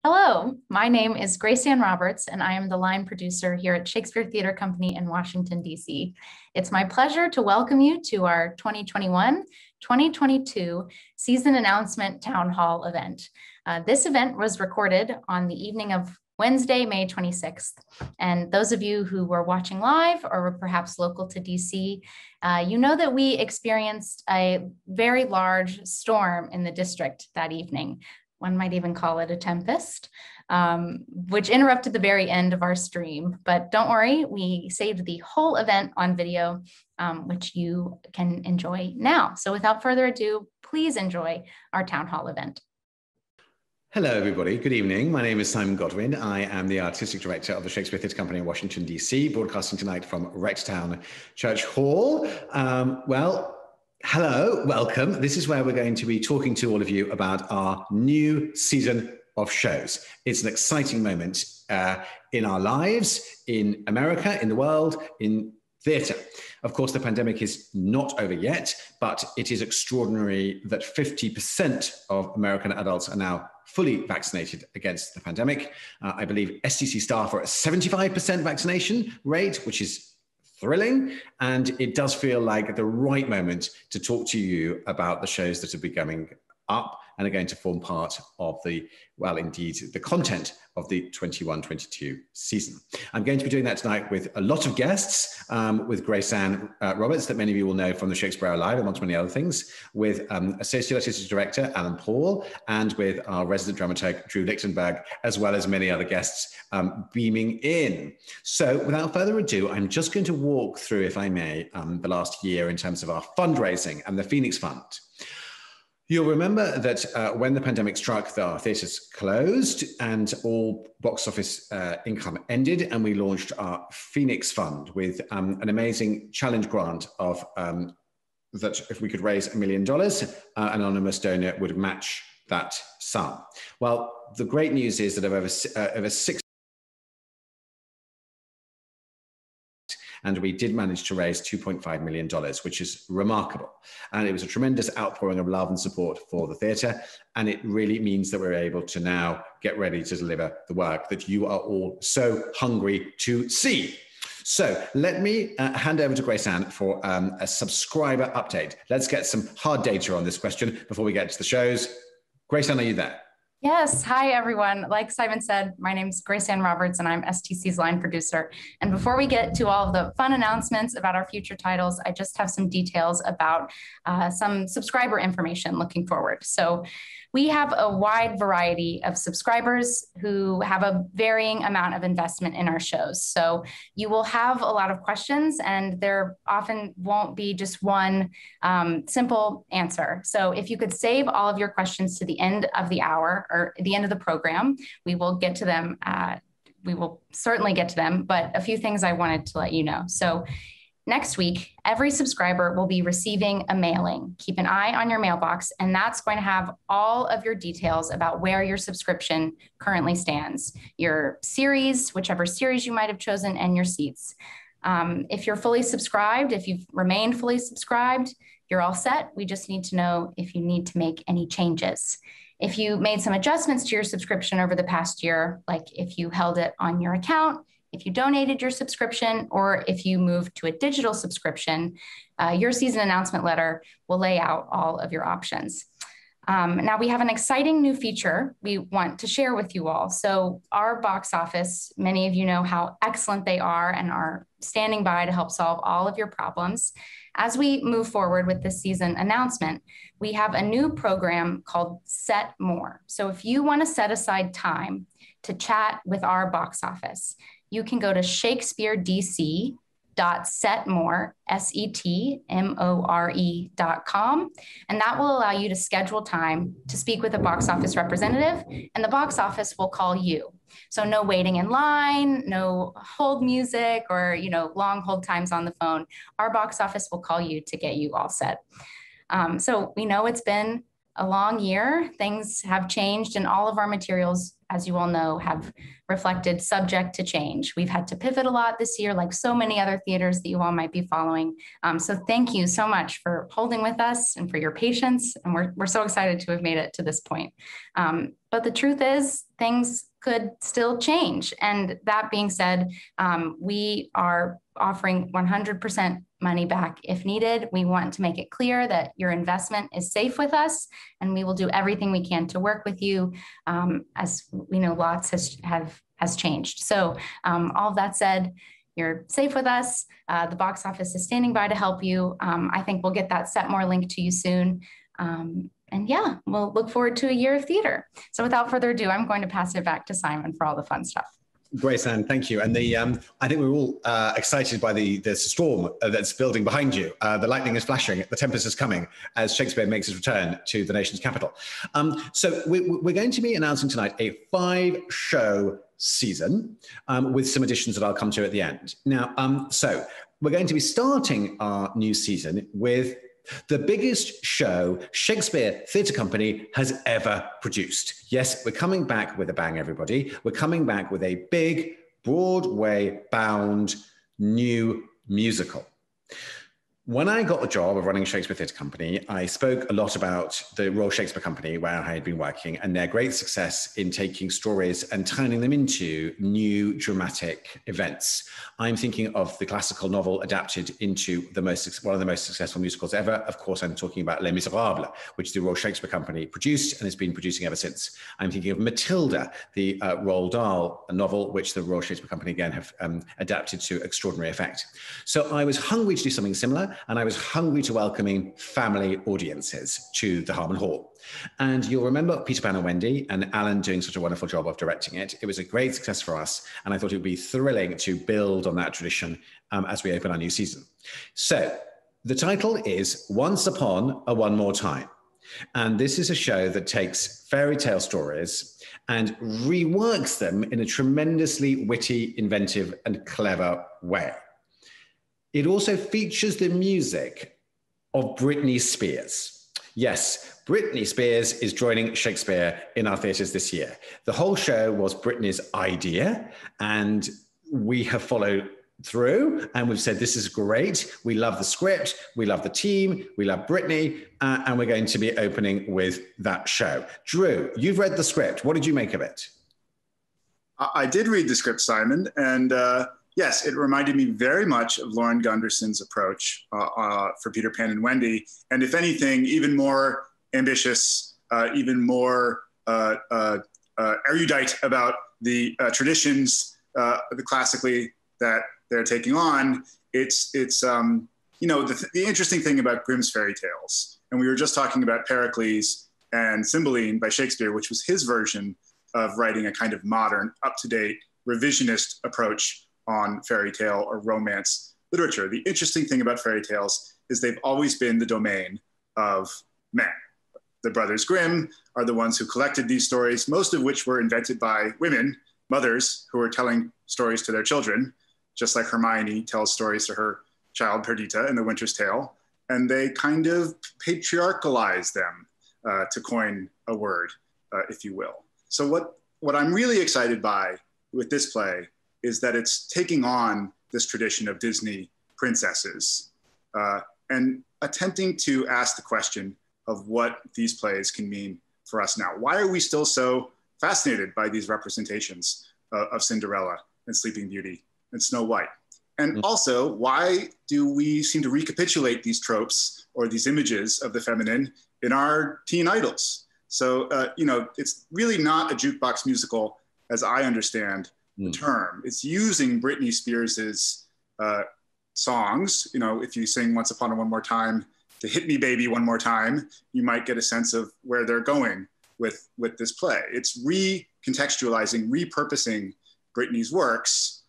Hello, my name is Grace Ann Roberts, and I am the line producer here at Shakespeare Theater Company in Washington, D.C. It's my pleasure to welcome you to our 2021-2022 season announcement town hall event. This event was recorded on the evening of Wednesday, May 26th. And those of you who were watching live or were perhaps local to DC, you know that we experienced a very large storm in the district that evening. One might even call it a tempest, which interrupted the very end of our stream. But don't worry, we saved the whole event on video, which you can enjoy now. So without further ado, please enjoy our town hall event. Hello, everybody. Good evening. My name is Simon Godwin. I am the Artistic Director of the Shakespeare Theatre Company in Washington, D.C., broadcasting tonight from Rectown Church Hall. Hello, welcome. This is where we're going to be talking to all of you about our new season of shows. It's an exciting moment in our lives, in America, in the world, in theatre. Of course, the pandemic is not over yet, but it is extraordinary that 50% of American adults are now fully vaccinated against the pandemic. I believe STC staff are at 75% vaccination rate, which is thrilling, and it does feel like the right moment to talk to you about the shows that are coming up and are going to form part of the content of the 21-22 season. I'm going to be doing that tonight with a lot of guests, with Grace Ann Roberts, that many of you will know from the Shakespeare Hour Live, amongst many other things, with Associate Artistic Director Alan Paul, and with our resident dramaturg Drew Lichtenberg, as well as many other guests beaming in. So without further ado, I'm just going to walk through, if I may, the last year in terms of our fundraising and the Phoenix Fund. You'll remember that when the pandemic struck, our theatres closed and all box office income ended, and we launched our Phoenix Fund with an amazing challenge grant of that if we could raise $1 million, an anonymous donor would match that sum. Well, the great news is that over 6 and we did manage to raise $2.5 million, which is remarkable. And it was a tremendous outpouring of love and support for the theatre. And it really means that we're able to now get ready to deliver the work that you are all so hungry to see. So let me hand over to Grace Ann for a subscriber update. Let's get some hard data on this question before we get to the shows. Grace Ann, are you there? Yes. Hi, everyone. Like Simon said, my name is Grace Ann Roberts, and I'm STC's line producer. And before we get to all of the fun announcements about our future titles, I just have some details about some subscriber information looking forward. So we have a wide variety of subscribers who have a varying amount of investment in our shows. So you will have a lot of questions, and there often won't be just one simple answer. So if you could save all of your questions to the end of the hour or the end of the program, we will get to them. We will certainly get to them, but a few things I wanted to let you know. So next week, every subscriber will be receiving a mailing. Keep an eye on your mailbox, and that's going to have all of your details about where your subscription currently stands, your series, whichever series you might have chosen, and your seats. If you're fully subscribed, if you've remained fully subscribed, you're all set. We just need to know if you need to make any changes. If you made some adjustments to your subscription over the past year, like if you held it on your account, if you donated your subscription, or if you moved to a digital subscription, your season announcement letter will lay out all of your options. Now we have an exciting new feature we want to share with you all. So our box office, many of you know how excellent they are and are standing by to help solve all of your problems. As we move forward with this season announcement, we have a new program called Set More. So if you want to set aside time to chat with our box office, you can go to shakespearedc.setmore, SETMORE.com, and that will allow you to schedule time to speak with a box office representative, and the box office will call you. So no waiting in line, no hold music, or long hold times on the phone. Our box office will call you to get you all set. So we know it's been a long year. Things have changed, and all of our materials, as you all know, have reflected subject to change. We've had to pivot a lot this year, like so many other theaters that you all might be following. So thank you so much for holding with us and for your patience. And we're so excited to have made it to this point. But the truth is, things could still change. And that being said, we are offering 100% money back if needed. We want to make it clear that your investment is safe with us, and we will do everything we can to work with you, as we know lots has changed. So all of that said, you're safe with us. The box office is standing by to help you. I think we'll get that Setmore link to you soon. And yeah, we'll look forward to a year of theater. So without further ado, I'm going to pass it back to Simon for all the fun stuff. Grace-Ann, thank you. And I think we're all excited by the storm that's building behind you. The lightning is flashing, the tempest is coming as Shakespeare makes his return to the nation's capital. So we're going to be announcing tonight a 5-show season with some additions that I'll come to at the end. Now, so we're going to be starting our new season with the biggest show Shakespeare Theatre Company has ever produced. Yes, we're coming back with a bang, everybody. We're coming back with a big, Broadway-bound new musical. When I got the job of running Shakespeare Theatre Company, I spoke a lot about the Royal Shakespeare Company, where I had been working, and their great success in taking stories and turning them into new dramatic events. I'm thinking of the classical novel adapted into one of the most successful musicals ever. Of course, I'm talking about Les Miserables, which the Royal Shakespeare Company produced and has been producing ever since. I'm thinking of Matilda, the Roald Dahl novel, which the Royal Shakespeare Company again have adapted to extraordinary effect. So I was hungry to do something similar, and I was hungry to welcoming family audiences to the Harmon Hall. And you'll remember Peter Pan and Wendy and Alan doing such a wonderful job of directing it. It was a great success for us, and I thought it would be thrilling to build on that tradition as we open our new season. So the title is Once Upon a One More Time. And this is a show that takes fairy tale stories and reworks them in a tremendously witty, inventive, and clever way. It also features the music of Britney Spears. Yes, Britney Spears is joining Shakespeare in our theatres this year. The whole show was Britney's idea, and we have followed through, and we've said, this is great. We love the script, we love the team, we love Britney, and we're going to be opening with that show. Drew, you've read the script. What did you make of it? I did read the script, Simon, and yes, it reminded me very much of Lauren Gunderson's approach for Peter Pan and Wendy, and if anything, even more ambitious, even more erudite about the traditions, the classically that they're taking on. It's you know, the interesting thing about Grimm's fairy tales, and we were just talking about Pericles and Cymbeline by Shakespeare, which was his version of writing a kind of modern, up-to-date, revisionist approach on fairy tale or romance literature. The interesting thing about fairy tales is they've always been the domain of men. The Brothers Grimm are the ones who collected these stories, most of which were invented by women, mothers who were telling stories to their children, just like Hermione tells stories to her child Perdita in The Winter's Tale. And they kind of patriarchalize them, to coin a word, if you will. So what I'm really excited by with this play is that it's taking on this tradition of Disney princesses and attempting to ask the question of what these plays can mean for us now. Why are we still so fascinated by these representations of Cinderella and Sleeping Beauty and Snow White? And also, why do we seem to recapitulate these tropes or these images of the feminine in our teen idols? So, you know, it's really not a jukebox musical as I understand the term. It's using Britney Spears's songs. You know, if you sing Once Upon a One More Time to Hit Me Baby One More Time, you might get a sense of where they're going with this play. It's recontextualizing, repurposing Britney's works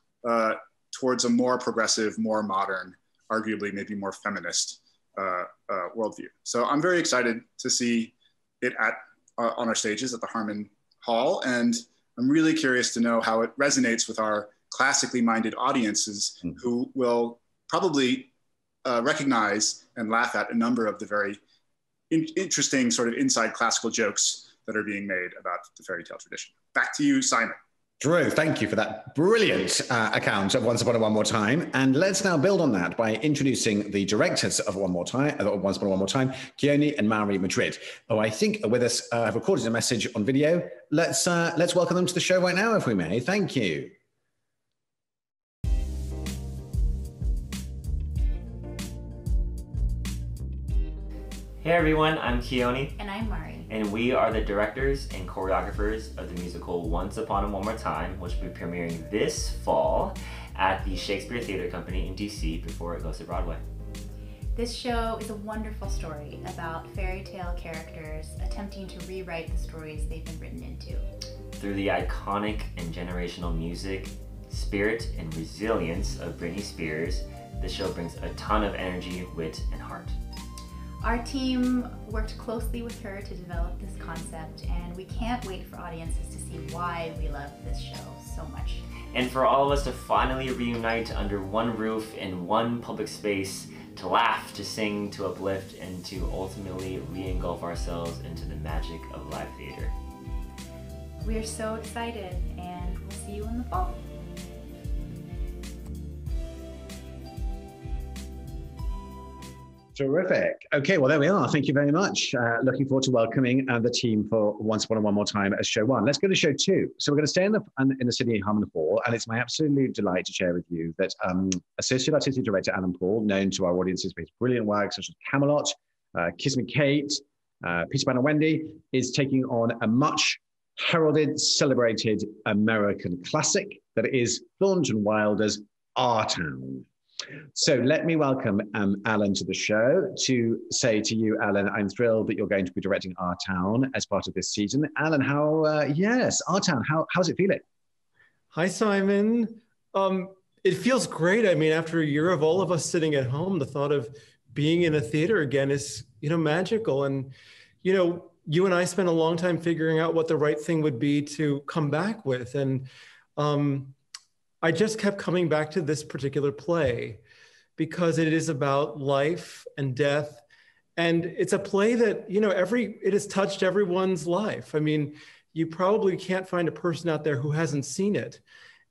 towards a more progressive, more modern, arguably maybe more feminist worldview. So I'm very excited to see it on our stages at the Harmon Hall, and I'm really curious to know how it resonates with our classically minded audiences who will probably recognize and laugh at a number of the very interesting sort of inside classical jokes that are being made about the fairy tale tradition. Back to you, Simon. Drew, thank you for that brilliant account of Once Upon a One More Time. And let's now build on that by introducing the directors of Once Upon a One More Time, Keone and Mari Madrid, who I think are with us, have recorded a message on video. Let's welcome them to the show right now, if we may. Thank you. Hey everyone, I'm Keone. And I'm Mari. And we are the directors and choreographers of the musical Once Upon a One More Time, which will be premiering this fall at the Shakespeare Theatre Company in DC before it goes to Broadway. This show is a wonderful story about fairy tale characters attempting to rewrite the stories they've been written into. Through the iconic and generational music, spirit, and resilience of Britney Spears, the show brings a ton of energy, wit, and heart. Our team worked closely with her to develop this concept, and we can't wait for audiences to see why we love this show so much. And for all of us to finally reunite under one roof in one public space, to laugh, to sing, to uplift, and to ultimately re-engulf ourselves into the magic of live theater. We are so excited, and we'll see you in the fall. Terrific. Okay, well, there we are. Thank you very much. Looking forward to welcoming the team for Once Upon a One More Time as show one. Let's go to show two. So we're going to stay in the Sydney Harmon Hall, and it's my absolute delight to share with you that Associate Artistic Director Alan Paul, known to our audiences for his brilliant work such as Camelot, Kiss Me Kate, Peter Pan and Wendy, is taking on a much heralded, celebrated American classic that is Thornton Wilder's Our Town. So let me welcome Alan to the show. To say to you, Alan, I'm thrilled that you're going to be directing Our Town as part of this season. Alan, yes, Our Town, how's it feeling? Hi, Simon. It feels great. I mean, after a year of all of us sitting at home, the thought of being in a theater again is, magical. And, you and I spent a long time figuring out what the right thing would be to come back with. And I just kept coming back to this particular play because it is about life and death. And it's a play that, it has touched everyone's life. I mean, you probably can't find a person out there who hasn't seen it.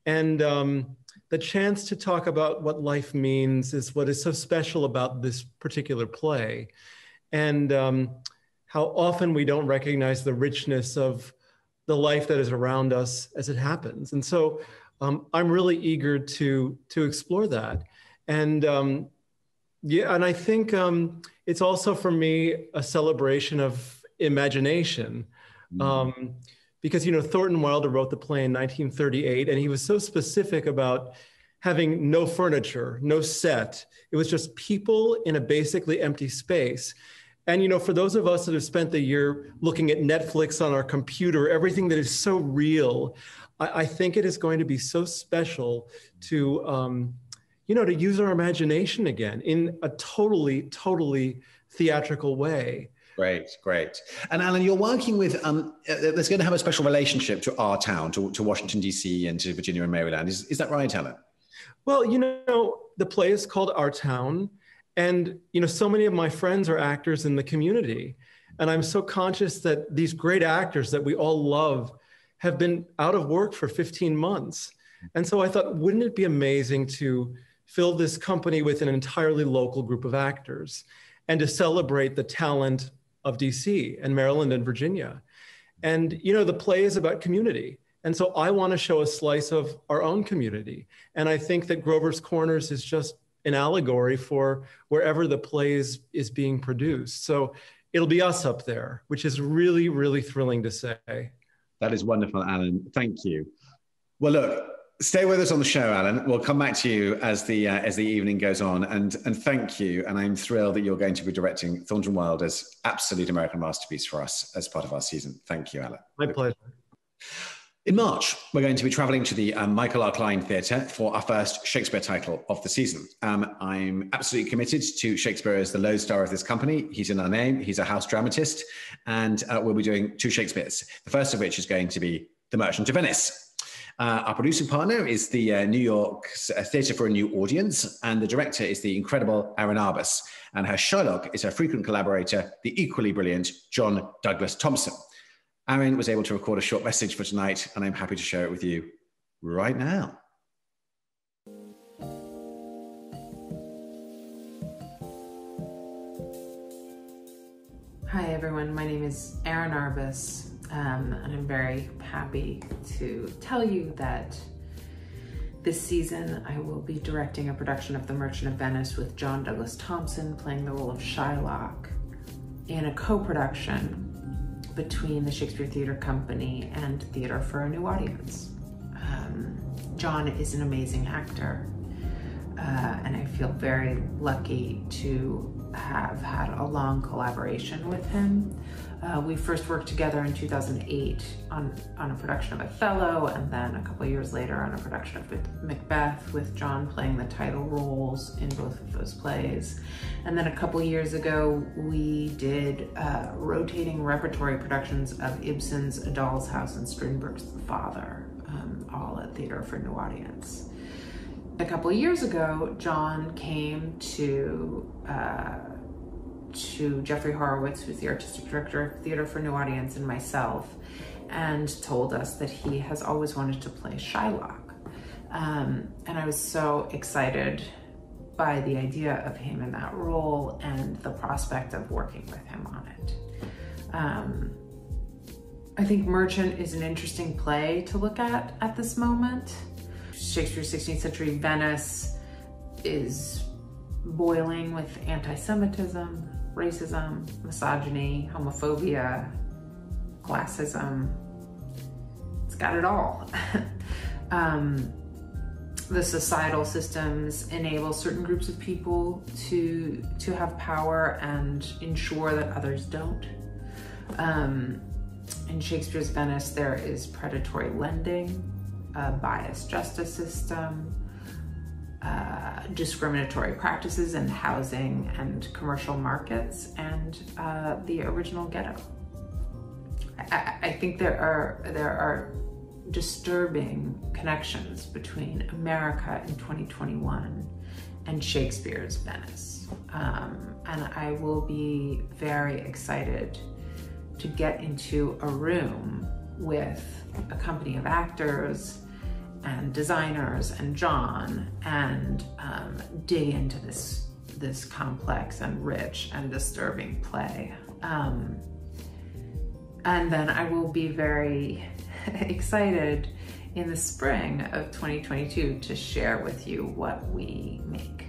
And the chance to talk about what life means is what is so special about this particular play. And how often we don't recognize the richness of the life that is around us as it happens. And so I'm really eager to explore that. And and I think it's also for me a celebration of imagination. Because, Thornton Wilder wrote the play in 1938, and he was so specific about having no furniture, no set. It was just people in a basically empty space. And, for those of us that have spent the year looking at Netflix on our computer, everything that is so real, I think it is going to be so special to, to use our imagination again in a totally theatrical way. Great. And Alan, you're working with, that's going to have a special relationship to Our Town, to Washington, D.C. and to Virginia and Maryland. Is that right, Alan? Well, the play is called Our Town. And, so many of my friends are actors in the community. And I'm so conscious that these great actors that we all love have been out of work for 15 months. And so I thought, wouldn't it be amazing to fill this company with an entirely local group of actors and to celebrate the talent of DC and Maryland and Virginia? And, the play is about community. And so I want to show a slice of our own community. And I think that Grover's Corners is just an allegory for wherever the play is being produced. So it'll be us up there, which is really, really thrilling to say. That is wonderful, Alan. Thank you. Well, look, stay with us on the show, Alan. We'll come back to you as the evening goes on. And thank you. And I'm thrilled that you're going to be directing Thornton Wilder's absolute American masterpiece for us as part of our season. Thank you, Alan. My pleasure. In March, we're going to be traveling to the Michael R. Klein Theatre for our first Shakespeare title of the season. I'm absolutely committed to Shakespeare as the lodestar of this company. He's in our name. He's a house dramatist. And we'll be doing two Shakespeares, the first of which is going to be The Merchant of Venice. Our producing partner is the New York Theatre for a New Audience, and the director is the incredible Aaron Arbus. And her Shylock is her frequent collaborator, the equally brilliant John Douglas Thompson. Aaron was able to record a short message for tonight, and I'm happy to share it with you right now. Hi everyone, my name is Erin Arbus, and I'm very happy to tell you that this season I will be directing a production of The Merchant of Venice with John Douglas Thompson playing the role of Shylock in a co-production between the Shakespeare Theatre Company and Theatre for a New Audience. John is an amazing actor, and I feel very lucky to have had a long collaboration with him. We first worked together in 2008 on a production of Othello, and then a couple of years later on a production of Macbeth, with John playing the title roles in both of those plays. And then a couple of years ago, we did rotating repertory productions of Ibsen's A Doll's House and Strindberg's The Father, all at Theatre for a New Audience. A couple of years ago, John came to Jeffrey Horowitz, who's the artistic director of Theatre for a New Audience, and myself, and told us that he has always wanted to play Shylock. And I was so excited by the idea of him in that role and the prospect of working with him on it. I think Merchant is an interesting play to look at this moment. Shakespeare's 16th century Venice is boiling with anti-Semitism, racism, misogyny, homophobia, classism. It's got it all. The societal systems enable certain groups of people to have power and ensure that others don't. In Shakespeare's Venice, there is predatory lending, a biased justice system, discriminatory practices in housing and commercial markets, and the original ghetto. I think there are disturbing connections between America in 2021 and Shakespeare's Venice. And I will be very excited to get into a room with a company of actors and designers and John and dig into this complex and rich and disturbing play. And then I will be very excited in the spring of 2022 to share with you what we make.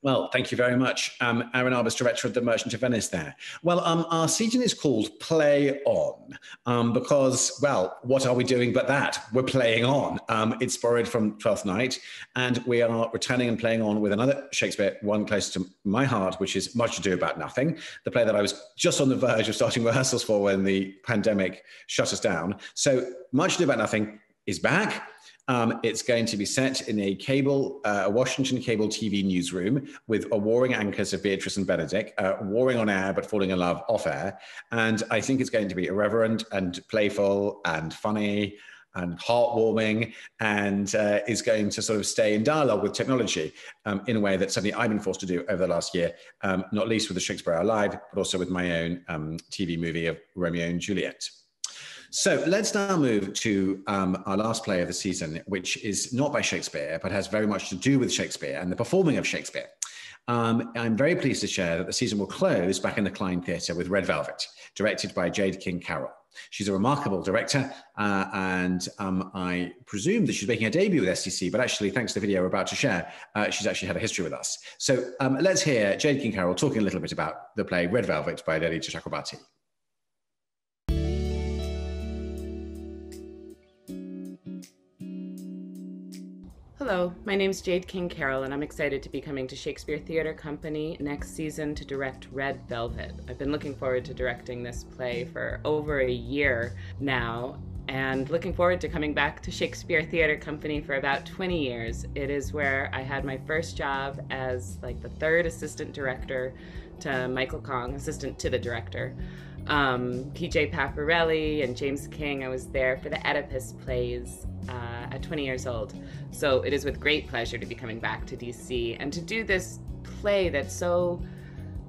Well, thank you very much. Erin Arbus, director of The Merchant of Venice there. Well, our season is called Play On because, well, what are we doing but that? We're playing on. It's borrowed from Twelfth Night, and we are returning and playing on with another Shakespeare, one close to my heart, which is Much Ado About Nothing, the play that I was just on the verge of starting rehearsals for when the pandemic shut us down. So Much Ado About Nothing is back. It's going to be set in a Washington cable TV newsroom with warring anchors of Beatrice and Benedict, warring on air but falling in love off air. And I think it's going to be irreverent and playful and funny and heartwarming, and is going to sort of stay in dialogue with technology in a way that something I've been forced to do over the last year, not least with the Shakespeare Hour Live, but also with my own TV movie of Romeo and Juliet. So let's now move to our last play of the season, which is not by Shakespeare, but has very much to do with Shakespeare and the performing of Shakespeare. I'm very pleased to share that the season will close back in the Klein Theatre with Red Velvet, directed by Jade King Carroll. She's a remarkable director, and I presume that she's making her debut with STC, but actually, thanks to the video we're about to share, she's actually had a history with us. So let's hear Jade King Carroll talking a little bit about the play Red Velvet by Lady Chakrabarti. Hello, my name's Jade King Carroll, and I'm excited to be coming to Shakespeare Theatre Company next season to direct Red Velvet. I've been looking forward to directing this play for over a year now, and looking forward to coming back to Shakespeare Theatre Company for about 20 years. It is where I had my first job as like the third assistant director to Michael Kong, assistant to the director. PJ Paparelli and James King, I was there for the Oedipus plays at 20 years old. So it is with great pleasure to be coming back to DC and to do this play that's so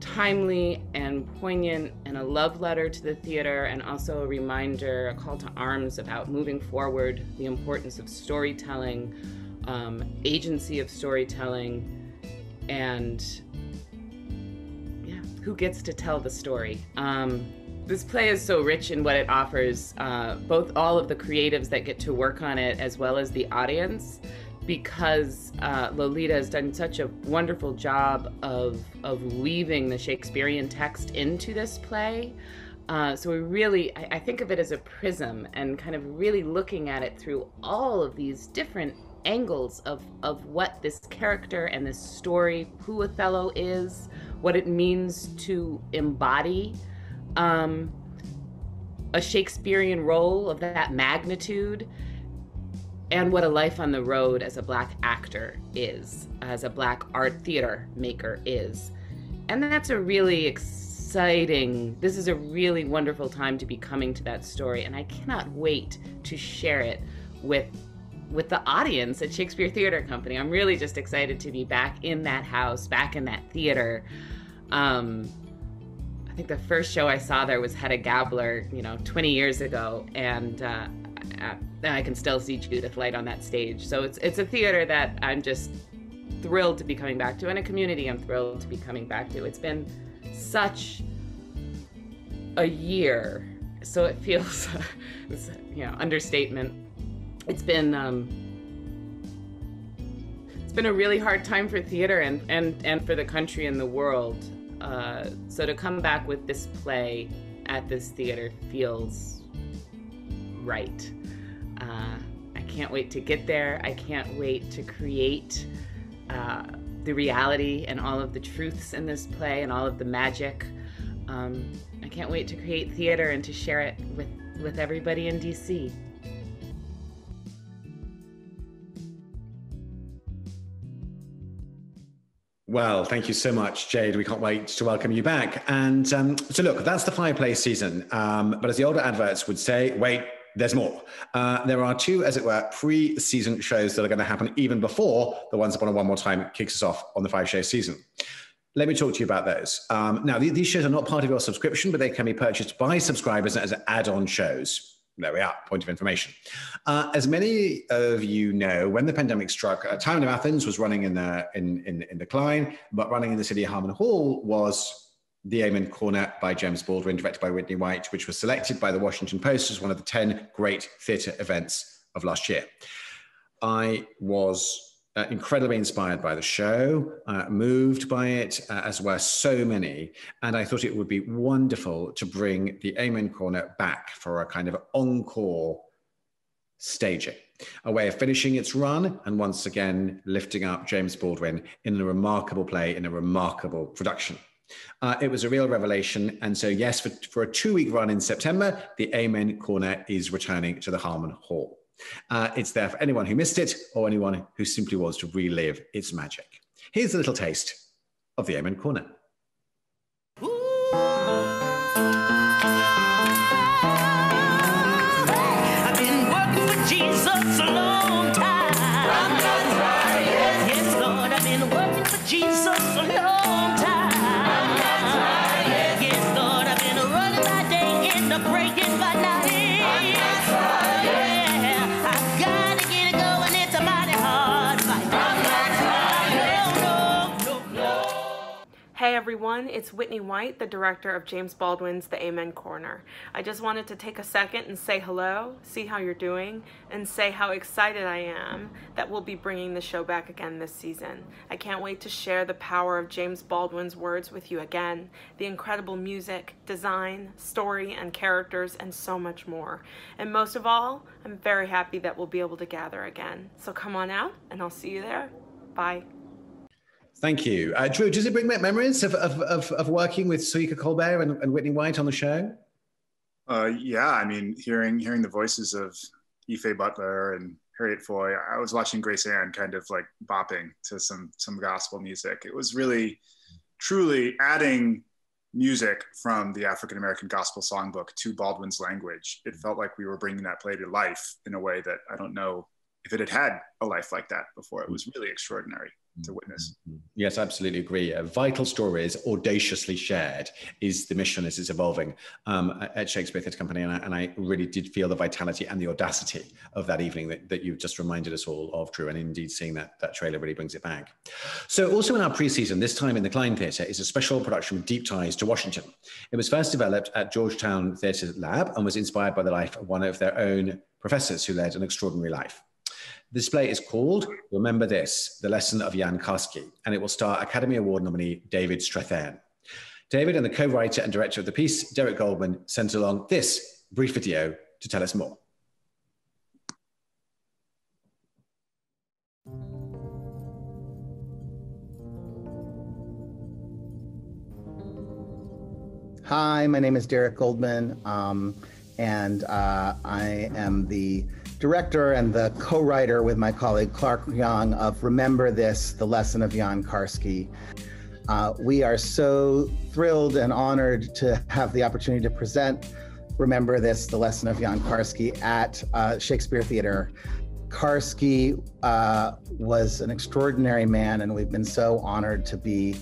timely and poignant, and a love letter to the theater, and also a reminder, a call to arms about moving forward, the importance of storytelling, agency of storytelling, and yeah, who gets to tell the story. This play is so rich in what it offers, both all of the creatives that get to work on it as well as the audience, because Lolita has done such a wonderful job of weaving the Shakespearean text into this play. So we really, I think of it as a prism and kind of really looking at it through all of these different angles of what this character and this story, who Othello is, what it means to embody a Shakespearean role of that magnitude, and what a life on the road as a Black actor is, as a Black art theater maker is. And that's a really exciting, this is a really wonderful time to be coming to that story, and I cannot wait to share it with the audience at Shakespeare Theater Company. I'm really just excited to be back in that house, back in that theater. I think the first show I saw there was Hedda Gabler, 20 years ago, and I can still see Judith Light on that stage. So it's a theater that I'm just thrilled to be coming back to, and a community I'm thrilled to be coming back to. It's been such a year, so it feels, understatement. It's been a really hard time for theater and for the country and the world. So to come back with this play at this theater feels right. I can't wait to get there. I can't wait to create the reality and all of the truths in this play and all of the magic. I can't wait to create theater and to share it with everybody in DC. Well, thank you so much, Jade. We can't wait to welcome you back. And so look, that's the fireplace season. But as the older adverts would say, wait, there's more. There are two, as it were, pre-season shows that are going to happen even before the Once Upon a One More Time kicks us off on the 5-show season. Let me talk to you about those. Now, these shows are not part of your subscription, but they can be purchased by subscribers as add-on shows. There we are, point of information. As many of you know, when the pandemic struck, Town of Athens was running in decline, but running in the City of Harmon Hall was The Amen Corner by James Baldwin, directed by Whitney White, which was selected by the Washington Post as one of the 10 great theatre events of last year. I was incredibly inspired by the show, moved by it, as were so many. And I thought it would be wonderful to bring the Amen Corner back for a kind of encore staging, a way of finishing its run and once again lifting up James Baldwin in a remarkable play, in a remarkable production. It was a real revelation. And so, yes, for a 2-week run in September, the Amen Corner is returning to the Harmon Hall. It's there for anyone who missed it or anyone who simply wants to relive its magic. Here's a little taste of the Amen Corner. I've been working with Jesus a long time. Yes, Lord, I've been working for Jesus a long time. Yes, Lord, I've been running by day and the breaking by night. Hey everyone, it's Whitney White, the director of James Baldwin's The Amen Corner. I just wanted to take a second and say hello, see how you're doing, and say how excited I am that we'll be bringing the show back again this season. I can't wait to share the power of James Baldwin's words with you again, the incredible music, design, story, and characters, and so much more. And most of all, I'm very happy that we'll be able to gather again. So come on out, and I'll see you there. Bye. Thank you. Drew, does it bring back memories of working with Suika Colbert and Whitney White on the show? Yeah, I mean, hearing the voices of Ife Butler and Harriet Foy, I was watching Grace Ann kind of like bopping to some gospel music. It was really, truly adding music from the African-American gospel songbook to Baldwin's language. It felt like we were bringing that play to life in a way that I don't know if it had a life like that before. It was really extraordinary. to witness. Yes, absolutely agree. Vital stories audaciously shared is the mission as it's evolving at Shakespeare Theatre Company. And I really did feel the vitality and the audacity of that evening that you've just reminded us all of, Drew. And indeed, seeing that trailer really brings it back. So also in our pre-season, this time in the Klein Theatre, is a special production with deep ties to Washington. It was first developed at Georgetown Theatre Lab and was inspired by the life of one of their own professors who led an extraordinary life. The display is called Remember This, the Lesson of Jan Karski, and it will star Academy Award nominee David Strathairn. David and the co-writer and director of the piece, Derek Goldman, sent along this brief video to tell us more. Hi, my name is Derek Goldman, and I am the director and the co-writer with my colleague Clark Young of Remember This, the Lesson of Jan Karski. We are so thrilled and honored to have the opportunity to present Remember This, the Lesson of Jan Karski at Shakespeare Theatre. Karski was an extraordinary man, and we've been so honored to be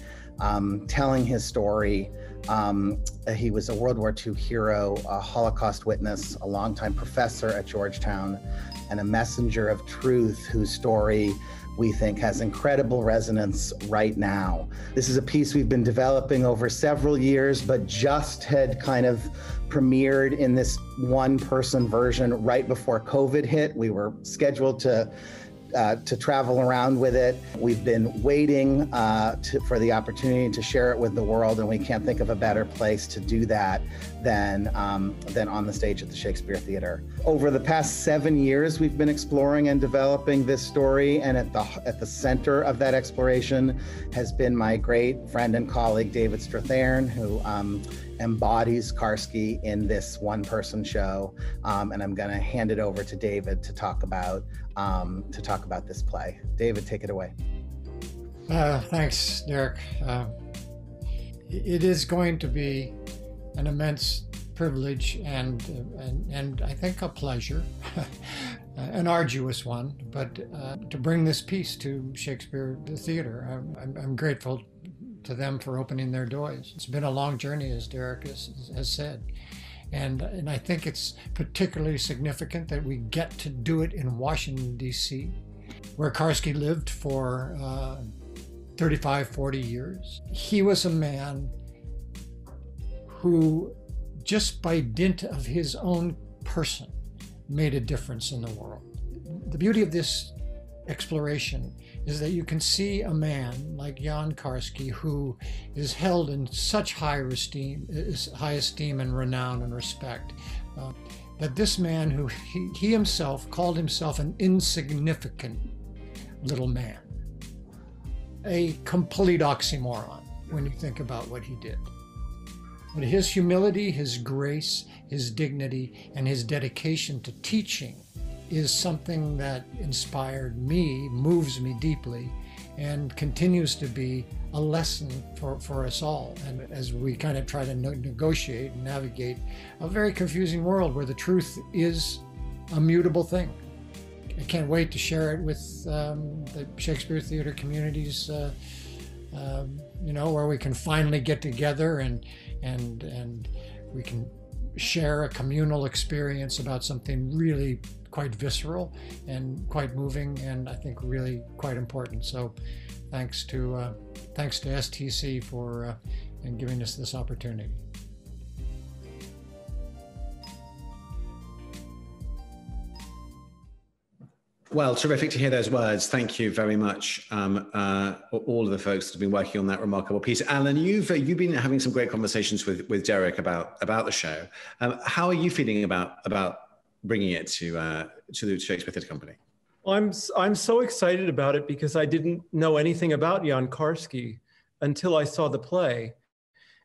telling his story. He was a World War II hero, a Holocaust witness, a longtime professor at Georgetown, and a messenger of truth whose story we think has incredible resonance right now. This is a piece we've been developing over several years, but just had kind of premiered in this one-person version right before COVID hit. We were scheduled to travel around with it. We've been waiting for the opportunity to share it with the world, and we can't think of a better place to do that than on the stage at the Shakespeare Theatre. Over the past 7 years, we've been exploring and developing this story, and at the center of that exploration has been my great friend and colleague, David Strathairn, who embodies Karski in this one-person show, and I'm going to hand it over to David to talk about this play. David, take it away. Thanks, Derek. It is going to be an immense privilege and I think a pleasure, an arduous one, but to bring this piece to Shakespeare Theatre. I'm grateful to them for opening their doors. It's been a long journey, as Derek has said. And I think it's particularly significant that we get to do it in Washington, D.C., where Karski lived for 35, 40 years. He was a man who, just by dint of his own person, made a difference in the world. The beauty of this exploration is that you can see a man like Jan Karski, who is held in such high esteem and renown and respect, that this man, who he himself called himself an insignificant little man, a complete oxymoron when you think about what he did. But his humility, his grace, his dignity, and his dedication to teaching is something that inspired me, moves me deeply, and continues to be a lesson for us all. And as we kind of try to negotiate and navigate a very confusing world where the truth is a mutable thing. I can't wait to share it with the Shakespeare Theatre communities, where we can finally get together and we can share a communal experience about something really quite visceral and quite moving, and I think really quite important. So thanks to STC for giving us this opportunity. Well, terrific to hear those words. Thank you very much, all of the folks that have been working on that remarkable piece. Alan, you've been having some great conversations with Derek about the show. How are you feeling about bringing it to the Shakespeare Theatre Company? Well, I'm so excited about it because I didn't know anything about Jan Karski until I saw the play,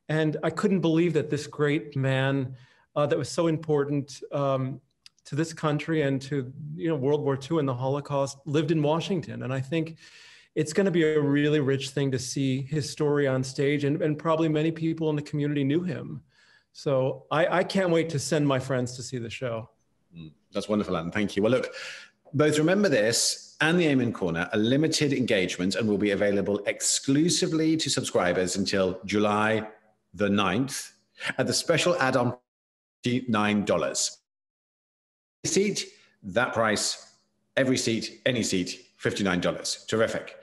and I couldn't believe that this great man that was so important to this country and to World War II and the Holocaust lived in Washington. And I think it's going to be a really rich thing to see his story on stage, and probably many people in the community knew him. So I can't wait to send my friends to see the show. That's wonderful, Alan. Thank you. Well, look, both Remember This and the Amen Corner are limited engagement and will be available exclusively to subscribers until July the 9th at the special add-on $9. Seat, that price, every seat, any seat, $59. Terrific.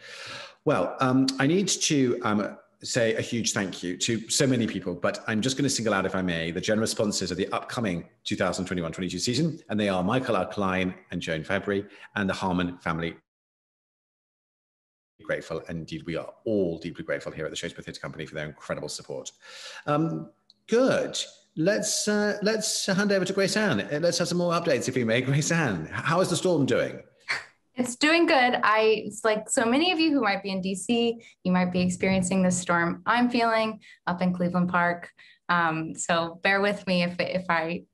Well, I need to say a huge thank you to so many people, but I'm just going to single out, if I may, the generous sponsors of the upcoming 2021-22 season, and they are Michael R. Klein and Joan Fabry and the Harmon family. Grateful, and indeed we are all deeply grateful here at the Shakespeare Theatre Company for their incredible support. Good. Let's hand over to Grace Ann. Let's have some more updates, if we may. Grace Ann, how is the storm doing? It's doing good. It's like so many of you who might be in DC, you might be experiencing this storm I'm feeling up in Cleveland Park. So bear with me if I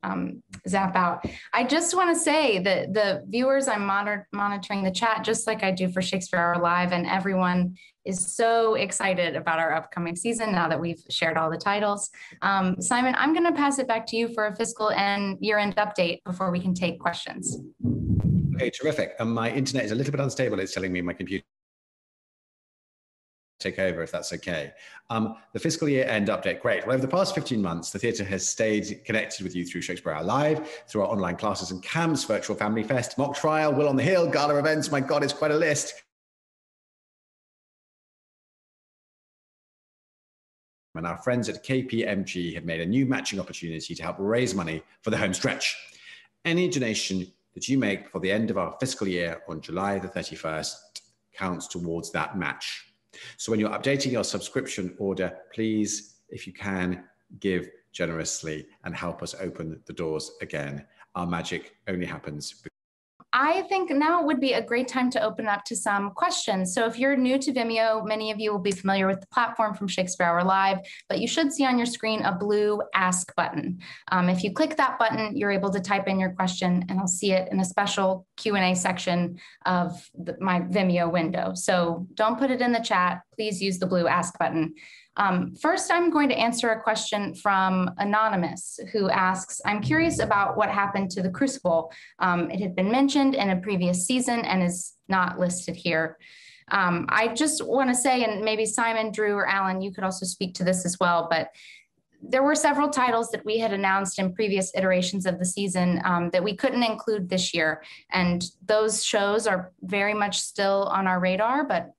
zap out. I just want to say that the viewers, I'm monitoring the chat just like I do for Shakespeare Hour Live, and everyone is so excited about our upcoming season now that we've shared all the titles. Simon, I'm going to pass it back to you for a fiscal and year-end update before we can take questions. Okay, terrific. My internet is a little bit unstable. It's telling me my computer take over, if that's okay. The fiscal year end update, great. Well, over the past 15 months, the theatre has stayed connected with you through Shakespeare Hour Live, through our online classes and camps, virtual family fest, mock trial, Will on the Hill, gala events. My God, it's quite a list. And our friends at KPMG have made a new matching opportunity to help raise money for the home stretch. Any donation that you make before the end of our fiscal year on July the 31st counts towards that match. So when you're updating your subscription order, please, if you can, give generously and help us open the doors again. Our magic only happens. I think now would be a great time to open up to some questions. So if you're new to Vimeo, many of you will be familiar with the platform from Shakespeare Hour Live, but you should see on your screen a blue Ask button. If you click that button, you're able to type in your question, and I'll see it in a special Q&A section of my Vimeo window. So don't put it in the chat. Please use the blue Ask button. First, I'm going to answer a question from Anonymous, who asks, I'm curious about what happened to the Crucible. It had been mentioned in a previous season and is not listed here. I just want to say, and maybe Simon, Drew, or Alan, you could also speak to this as well, but there were several titles that we had announced in previous iterations of the season that we couldn't include this year. And those shows are very much still on our radar, but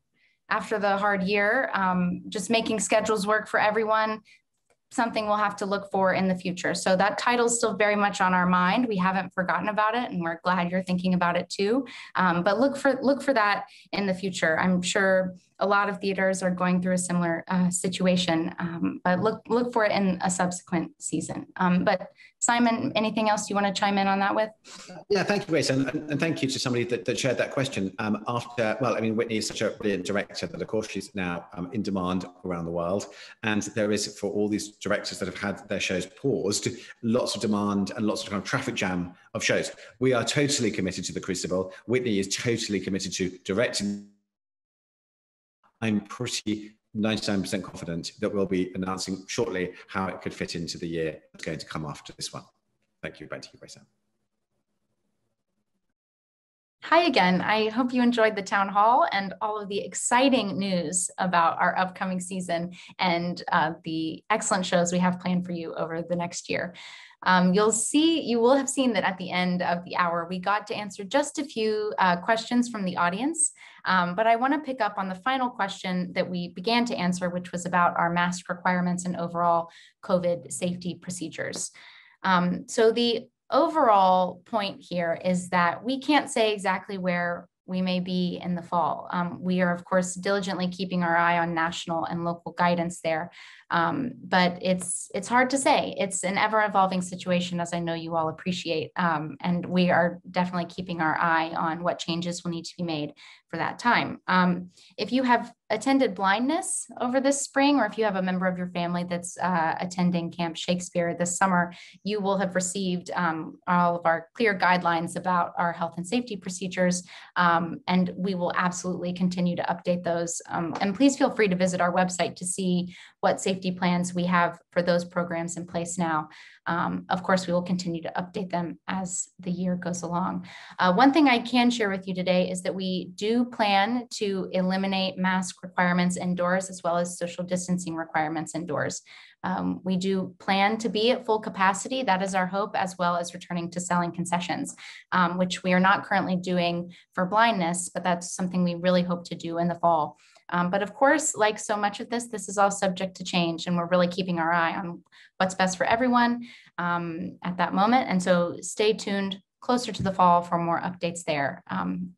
after the hard year, just making schedules work for everyone, something we'll have to look for in the future. So that title is still very much on our mind. We haven't forgotten about it, and we're glad you're thinking about it too. But look for that in the future. I'm sure a lot of theaters are going through a similar situation, but look for it in a subsequent season. But Simon, anything else you want to chime in on that with? Yeah, thank you, Grace, and thank you to somebody that shared that question. Whitney is such a brilliant director that, of course, she's now in demand around the world, and there is, for all these directors that have had their shows paused, lots of demand and lots of kind of traffic jam of shows. We are totally committed to the Crucible. Whitney is totally committed to directing. I'm pretty 99% confident that we'll be announcing shortly how it could fit into the year that's going to come after this one. Thank you. Back to you, Grace Ann. Hi again. I hope you enjoyed the town hall and all of the exciting news about our upcoming season and the excellent shows we have planned for you over the next year. You will have seen that at the end of the hour, we got to answer just a few questions from the audience, but I want to pick up on the final question that we began to answer, which was about our mask requirements and overall COVID safety procedures. So the overall point here is that we can't say exactly where we may be in the fall. We are, of course, diligently keeping our eye on national and local guidance there, but it's hard to say. It's an ever-evolving situation, as I know you all appreciate, and we are definitely keeping our eye on what changes will need to be made for that time. If you have attended blindness over this spring, or if you have a member of your family that's attending Camp Shakespeare this summer, you will have received all of our clear guidelines about our health and safety procedures, and we will absolutely continue to update those. And please feel free to visit our website to see what safety safety plans we have for those programs in place now. Of course, we will continue to update them as the year goes along. One thing I can share with you today is that we do plan to eliminate mask requirements indoors as well as social distancing requirements indoors. We do plan to be at full capacity. That is our hope, as well as returning to selling concessions, which we are not currently doing for blindness, but that's something we really hope to do in the fall. But of course, like so much of this is all subject to change, and we're really keeping our eye on what's best for everyone at that moment. And so stay tuned closer to the fall for more updates there.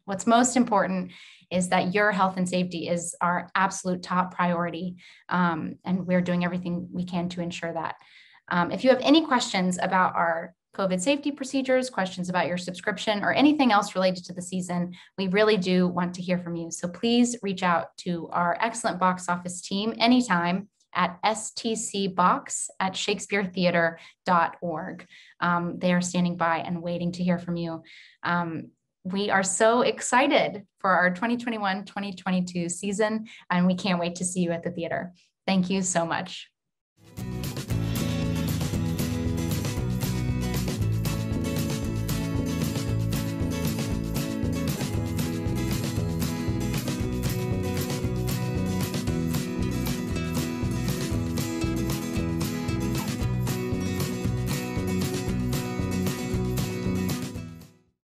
What's most important is that your health and safety is our absolute top priority, and we're doing everything we can to ensure that. If you have any questions about our COVID safety procedures, questions about your subscription, or anything else related to the season, we really do want to hear from you. So please reach out to our excellent box office team anytime at stcbox@shakespearetheater.org. They are standing by and waiting to hear from you. We are so excited for our 2021-2022 season, and we can't wait to see you at the theater. Thank you so much.